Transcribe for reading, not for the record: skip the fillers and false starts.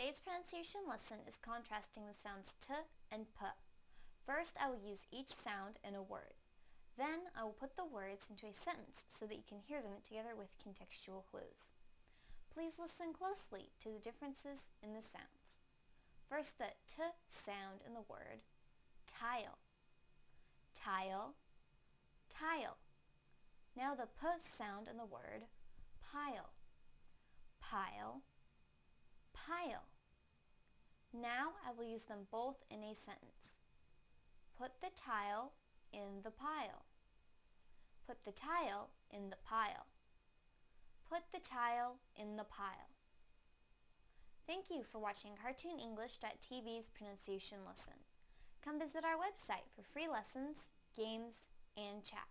Today's pronunciation lesson is contrasting the sounds t and p. First, I will use each sound in a word. Then, I will put the words into a sentence so that you can hear them together with contextual clues. Please listen closely to the differences in the sounds. First, the t sound in the word tile. Tile, tile. Now the p sound in the word pile. Pile, pile. Now I will use them both in a sentence. Put the tile in the pile. Put the tile in the pile. Put the tile in the pile. Thank you for watching CartoonEnglish.tv's pronunciation lesson. Come visit our website for free lessons, games, and chat.